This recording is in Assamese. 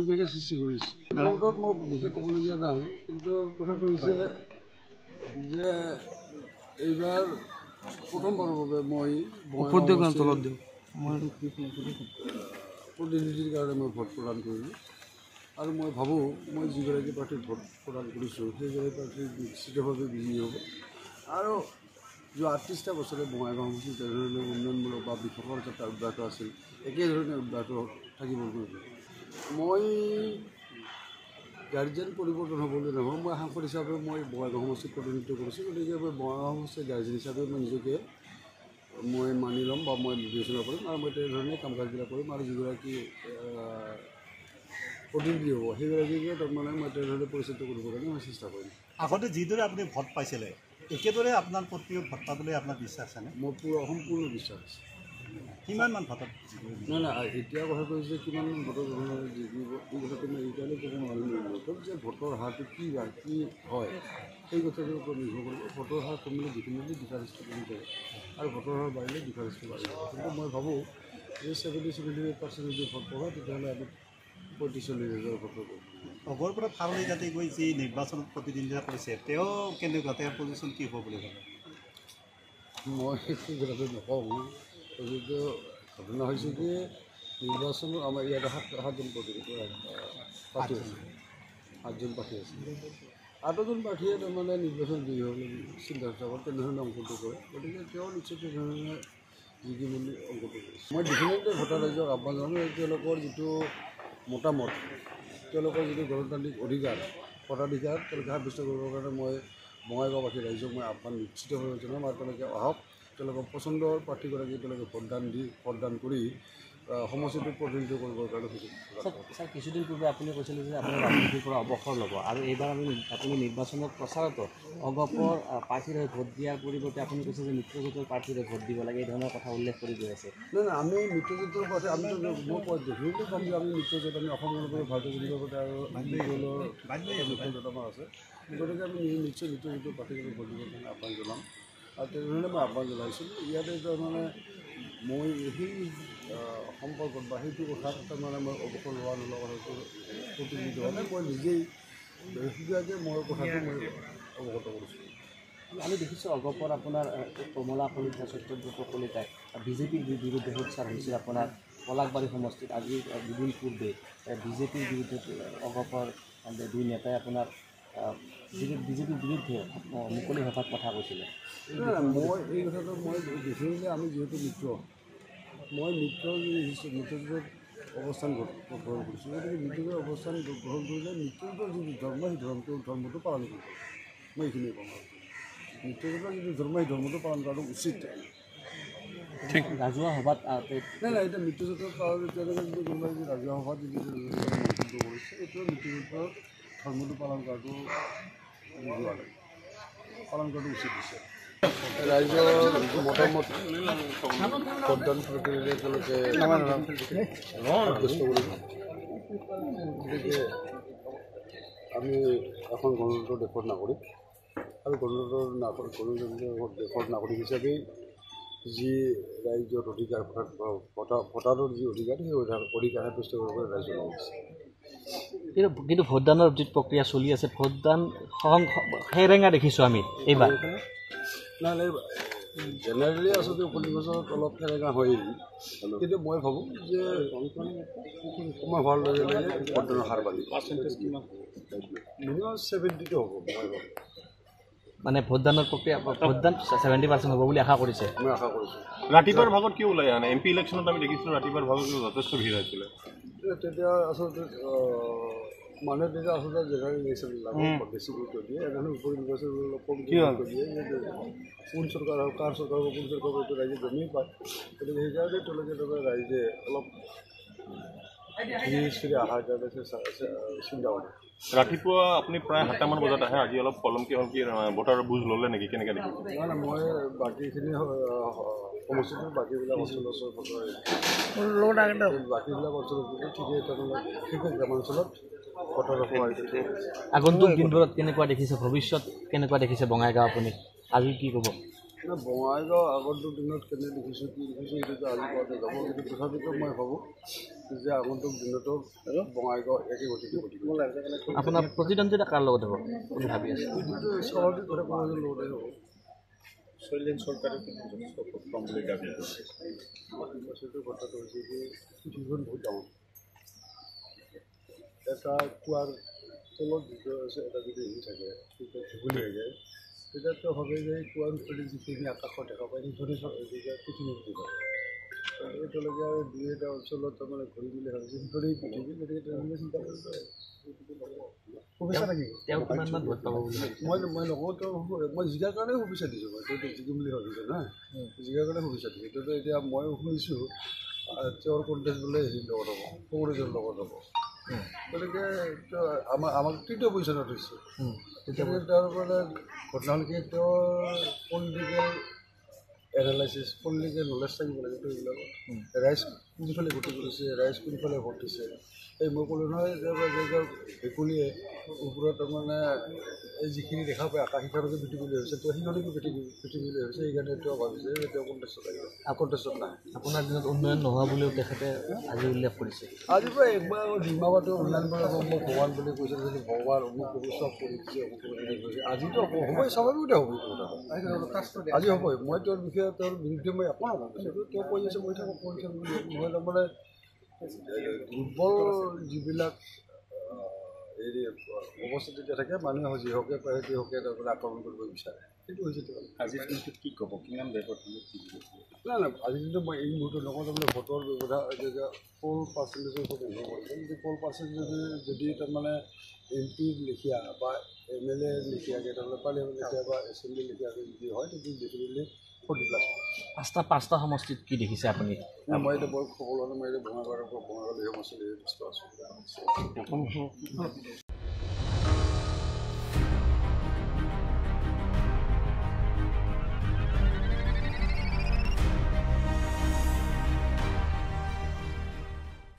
পৰিৱেশে সৃষ্টি কৰিছে। ওপৰত মই বিশেষ ক'বলগীয়া নাই, কিন্তু কথাটো হৈছে যে এইবাৰ প্ৰথমবাৰৰ বাবে মই প্ৰতিনিধিৰ কাৰণে মই ভোট প্ৰদান কৰিলোঁ আৰু মই ভাবোঁ মই যিগৰাকী প্ৰাৰ্থীক ভোট প্ৰদান কৰিছোঁ সেইগৰাকী প্ৰাৰ্থী নিশ্চিতভাৱে বিজয়ী হ'ব আৰু যোৱা ৩৮টা বছৰে বঙাইগাঁও সমষ্টিত যেনেধৰণে উন্নয়নমূলক বা বিকাশৰ যাত্ৰা অব্যাহত আছিল একেধৰণে অব্যাহত থাকিব লাগিব। মই গাৰ্জেন পৰিৱৰ্তন হ'বলৈ নহয়, মই সাংসদ হিচাপে মই বঙাইগাঁও সমষ্টিত প্ৰতিনিধিত্ব কৰিছোঁ, গতিকে মই বঙাইগাঁও সমষ্টিৰ গাৰ্জেন হিচাপে মই নিজকে মই মানি ল'ম বা মই বিবেচনা কৰিম আৰু মই তেনেধৰণে কাম কাজবিলাক কৰিম আৰু যিগৰাকী প্ৰতিনিধি হ'ব সেইগৰাকীকে তাৰমানে মই তেনেধৰণে পৰিচালিত কৰিবৰ কাৰণে মই চেষ্টা কৰিম। আগতে যিদৰে আপুনি ভোট পাইছিলে একেদৰে আপোনাৰ প্ৰতিও ভোট পাবলৈ আপোনাৰ বিশ্বাস আছেনে? মোৰ সম্পূৰ্ণ বিশ্বাস আছে। কিমানমান ভোটত? নাই এতিয়া কথা কৈছে কিমানমান ভোটৰ জিকিব এই কথাটো মই এতিয়ালৈ ক'ব নোৱাৰিম, যে ভোটৰ হাৰটো কি হয় সেই কথাটোৰ ওপৰত নিৰ্ভৰ কৰিব। ভোটৰ হাৰ কমিলে যিখিনি ডিফাৰেঞ্চটো কমি যায় আৰু ভোটৰ হাৰ বাঢ়িলে ডিফাৰেঞ্চটো বাঢ়িব। কিন্তু মই ভাবোঁ যে 70-75% যদি ভোট পৰে তেতিয়াহ'লে আমি 35,000 ভোটৰ কৰিম। আগৰ পৰা ফাৰলি যাতে গৈ যি নিৰ্বাচনত প্ৰতিদ্বন্দ্বিতা কৰিছে তেওঁ কেনেকুৱা, তেওঁৰ পজিশ্যন কি হ'ব বুলি ভাবে? মই সেইটো কথাটো নকওঁ, গতিকে ঘটনা হৈছে যে নিৰ্বাচনত আমাৰ ইয়াতে সাতজন প্ৰাৰ্থী আছে, 8জন প্ৰাৰ্থী আছে। 8জন প্ৰাৰ্থীয়ে তাৰমানে নিৰ্বাচন জয়ী হ'বলৈ চিন্তা চৰ্চা কৰে, তেনেধৰণে অংকটো কৰে, গতিকে তেওঁ নিশ্চয় তেনেধৰণে জিকি বুলি অংকটো কৰিছে। মই ডিফিনেটলি ভোটাৰ ৰাইজক আহ্বান জনাওঁ, তেওঁলোকৰ যিটো মতামত, তেওঁলোকৰ যিটো গণতান্ত্ৰিক অধিকাৰ ভোটাধিকাৰ তেওঁলোকে সাব্যস্ত কৰিবৰ কাৰণে মই বঙাইগাঁওবাসী ৰাইজক মই আহ্বান নিশ্চিতভাৱে জনাম আৰু তেওঁলোকে আহক, তেওঁলোকৰ পচন্দৰ প্ৰাৰ্থীগৰাকী তেওঁলোকে ভোটদান কৰি সমষ্টিটোক প্ৰতিনিধিত্ব কৰিবৰ কাৰণে সুযোগ। ছাৰ, কিছুদিন পূৰ্বে আপুনি কৈছিলে যে আপুনি ৰাজনীতিৰ পৰা অৱসৰ ল'ব আৰু এইবাৰ আপুনি নিৰ্বাচনত প্ৰচাৰতো অগপৰ প্ৰাৰ্থীৰ হৈ ভোট দিয়াৰ পৰিৱৰ্তে আপুনি কৈছে যে মিত্ৰজোঁটৰ প্ৰাৰ্থীৰ হৈ ভোট দিব লাগে, এই ধৰণৰ কথা উল্লেখ কৰি গৈ আছে। নাই আমি মিত্ৰজোঁটৰ প্ৰাৰ্থী আমিতো মই দেখিবলৈ ক'ম যে আমি মিত্ৰজোঁট আমি অসম গণ পৰিষদ ভাৰতীয় জনতা পাৰ্টি আৰু মিত্ৰজোঁট আমাৰ আছে, গতিকে আমি নিশ্চয় মিত্ৰজোঁটৰ প্ৰাৰ্থীজনক ভোট দিবৰ কাৰণে আহ্বান জনাম আৰু তেনেধৰণে মই আহ্বান জনাইছিলোঁ। ইয়াতে তাৰমানে মই সেই সম্পৰ্কত বা সেইটো কথাত তাৰমানে মই অৱসৰ লোৱা নোলোৱা কথাটো প্ৰতিনিধিত্ব হ'লে মই নিজেই বেছিভাগে মই কথাটো মই অৱগত কৰিছোঁ। আমি দেখিছোঁ অগপৰ আপোনাৰ কমলা কলিতা, সত্যব্ৰত কলিতাই বিজেপিৰ বিৰুদ্ধে সোচ্চাৰ হৈছিল আপোনাৰ পলাশবাৰী সমষ্টিত। আজি দুদিন পূৰ্বে বিজেপিৰ বিৰুদ্ধে অগপৰ দুই নেতাই আপোনাৰ বিজেপিৰ বিৰুদ্ধে মুকলি ভাষাত কথা কৈছিলে। মই এই কথাটো মই দেখিলে আমি যিহেতু মই মিত্ৰজোঁটত অৱস্থান গ্ৰহণ কৰিছোঁ, গতিকে মিত্ৰজোঁটৰ অৱস্থান গ্ৰহণ কৰিলে মিত্ৰজোঁটৰ যিটো ধৰ্ম সেই ধৰ্মটো পালন কৰিব। মই এইখিনিয়ে ক'ম আৰু মিত্ৰজোঁটৰ যিটো ধৰ্ম সেই ধৰ্মটো পালন কৰাটো উচিত। ৰাজহুৱা সভাত নাই এতিয়া মিত্ৰজোঁটৰ তেওঁলোকে যদি কোনোবাই যদি ৰাজহুৱা সভাত যদি মন্তব্য কৰিছে, এইটো মিত্ৰজোঁটৰ ধৰ্মটো পালন কৰাটো উচিত হৈছে। ৰাইজৰ মতামত ভোটদান প্ৰক্ৰিয়াৰে তেওঁলোকে সাব্যস্ত কৰিব। গতিকে আমি এখন গণতন্ত্ৰ দেশৰ নাগৰিক আৰু দেশৰ নাগৰিক হিচাপেই যি ৰাইজৰ অধিকাৰ ভোটাৰৰ যি অধিকাৰ সেই অধিকাৰ সাব্যস্ত কৰিবলৈ ৰাইজ ওলাই আহিছে। কিন্তু ভোটদানৰ যি প্ৰক্ৰিয়া চলি আছে, ভোটদান সেৰেঙা দেখিছোঁ আমি এইবাৰ। নাই জেনেৰেলি আচলতে 19 বছৰত অলপ সেৰেঙা হয়েই, কিন্তু মই ভাবোঁ যে সময় হোৱাৰ লগে লগে ভোটদানৰ হাৰ বাঢ়িব। মিনিমাম 70টো হ'ব মই ভাবোঁ। মানে ভোটদানৰ প্ৰক্ৰিয়া 70% হ'ব বুলি আশা কৰিছে। মই আশা কৰিছোঁ। ৰাতিপুৱাৰ ভাগত কি ওলাই আনে? MP ইলেকশ্যনত আমি দেখিছিলোঁ ৰাতিপুৱাৰ ভাগত যথেষ্ট ভিৰ হৈছিলে। তেতিয়া আচলতে মানুহে তেতিয়া আচলতে জেনেৰেল ইলেকশ্যন বেছি গুৰুত্ব দিয়ে, এনেধৰণে উপ নিৰ্বাচন অলপ কম গুৰুত্ব দিয়ে। কোন চৰকাৰ হওক কাৰ চৰকাৰ হওক কোন চৰকাৰ হওক ৰাইজে গমেই পায়, গতিকে সেইকাৰণে তেওঁলোকে তাৰমানে ৰাইজে অলপ অহাৰ কাৰণে চিন্তা কৰে। ৰাতিপুৱা আপুনি প্ৰায় 7টামান বজাত আহে, আজি অলপ পলমকৈ হ'ল কি ভোটাৰৰ বুজ ল'লে নেকি, কেনেকৈ দেখিছে? নাই মই বাকীখিনি সমষ্টিটোৰ বাকীবিলাক অঞ্চলৰ ঠিকেই তাৰমানে বিশেষ গ্ৰামাঞ্চলত ভোটাৰৰ সহায়। আগন্তুক দিনবোৰত কেনেকুৱা দেখিছে, ভৱিষ্যত কেনেকুৱা দেখিছে বঙাইগাঁও আপুনি? আজি কি ক'ব? বঙাইগাঁও আগন্তুক দিনত কেনে দেখিছোঁ কি দেখিছোঁ এইটোতো আজি কওঁতে যাব, কিন্তু তথাপিতো মই ভাবোঁ যে আগন্তুক দিনতো বঙাইগাঁও একে গতিকে গতিকে আপোনাৰ প্ৰতিদ্বন্দ্বিতা কাৰ লগত হ'ব বুলি ভাবি আছে? এইটোতো স্বাভাৱিক কথা কংগ্ৰেছৰ লগতে হ'ব। শৈলেন চৰকাৰে কিন্তু যথেষ্ট কম বুলি দাবী কৰিছে। সেইটো কথাটো হৈছে যে পৃথিৱীখন বহুত ডাঙৰ, এটা কুৱাৰ তলত যিটো আছে এটা যদি হেৰি থাকে তেতিয়া ভেকুলী হৈ যায়, তেতিয়াতো ভাবে যে কুৱাৰ ওপৰত যিখিনি আকাশত দেখা পায় সেইখিনি যেতিয়া পৃথিৱী বুলি ভাবে। এতিয়ালৈকে আৰু দুই এটা অঞ্চলত তাৰমানে ঘূৰি মেলি ভাবিছে সেইখনেই পৃথিৱী, গতিকে তেনেহ'লে চিন্তা কৰিব সুবিধা নেকি? তেওঁ কিমানমান ভোট পাব বুলি মই নকওঁ, মই জিকাৰ কাৰণে সুবিধা দিছোঁ, মই তেওঁতো জিকিম বুলি ভাবিছোঁ না, জিকাৰ কাৰণে সুবিধা দিছোঁ। এতিয়াতো এতিয়া মই শুনিছোঁ তেওঁৰ কণ্টেষ্ট বোলে হেৰিৰ লগত হ'ব, কংগ্ৰেছৰ লগত হ'ব, গতিকে আমাক তৃতীয় পজিশ্যনত হৈছে। তেতিয়া তেওঁৰ মানে ঘটনা হ'ল কি, তেওঁৰ পলিটিকেল এনালাইচিছ, পলিটিকেল নলেজ থাকিব লাগে এইবিলাকত। ৰাইজ কোনফালে গতি কৰিছে, ৰাইজ কোনফালে ভোট দিছে, এই মই ক'লোঁ নহয় যে ভেকুলীয়ে ওপৰত তাৰমানে এই যিখিনি দেখা পায় আকাশ সিখনকে পৃথিৱী বুলি ভাবিছে, তেওঁ সিখনকে পৃথিৱী বুলি ভাবিছে, সেইকাৰণে তেওঁ ভাবিছে যে তেওঁ কণ্টেষ্টত আহিব, কণ্টেষ্টত নাই। আপোনাৰ দিনত উন্নয়ন নোহোৱা বুলিও তেখেতে আজি উল্লেখ কৰিছে। আজিৰ পৰা একবাৰ ডিমাবাটো উন্নয়ন কৰা মই ভগৱান বুলি কৈছিল, যদি ভগৱান অমুক চব কৰি দিছে, অমুক কৰিছে, আজিতো হ'বই, স্বাভাৱিকতে হ'ব এইটো কথা। আজি হ'বই, মই তেওঁৰ বিষয়ে তেওঁৰ বিৰুদ্ধে মই একো নকওঁ, তেওঁ কৈ আছে মই থাকোঁ কৈ থাকোঁ বুলি। মই তাৰমানে দুৰ্বল যিবিলাক হেৰি অৱস্থা যেতিয়া থাকে, মানুহে যিহকে পায় সেইহকে তাৰমানে আক্ৰমণ কৰিব বিচাৰে, সেইটো হৈছে তেওঁ। আজিৰ দিনটোত কি ক'ব, কিমান ব্যৱধান নাই নাই, আজি কিন্তু মই এই মুহূৰ্তত নকওঁ, তাৰমানে ভোটৰ ব্যৱস্থা এতিয়া পোল পাৰ্চেণ্টেজৰ ওপৰত নিৰ্ভৰ কৰিছে। যদি পোল পাৰ্চেণ্টেজ যদি তাৰমানে MP লেখীয়া বা MLA লেখীয়াকৈ তাৰমানে পাৰ্লিয়ামেণ্ট লেখীয়া বা এছেম্বলি লেখীয়াকৈ যদি হয়, তেতিয়া ডেফিনেটলি 40+। পাঁচটা সমষ্টিত কি দেখিছে আপুনি? মই এতিয়া বৰ সকলোৰে মই এতিয়া বঙাইগাঁৱৰ সমষ্টিত ব্যস্ত আছোঁ।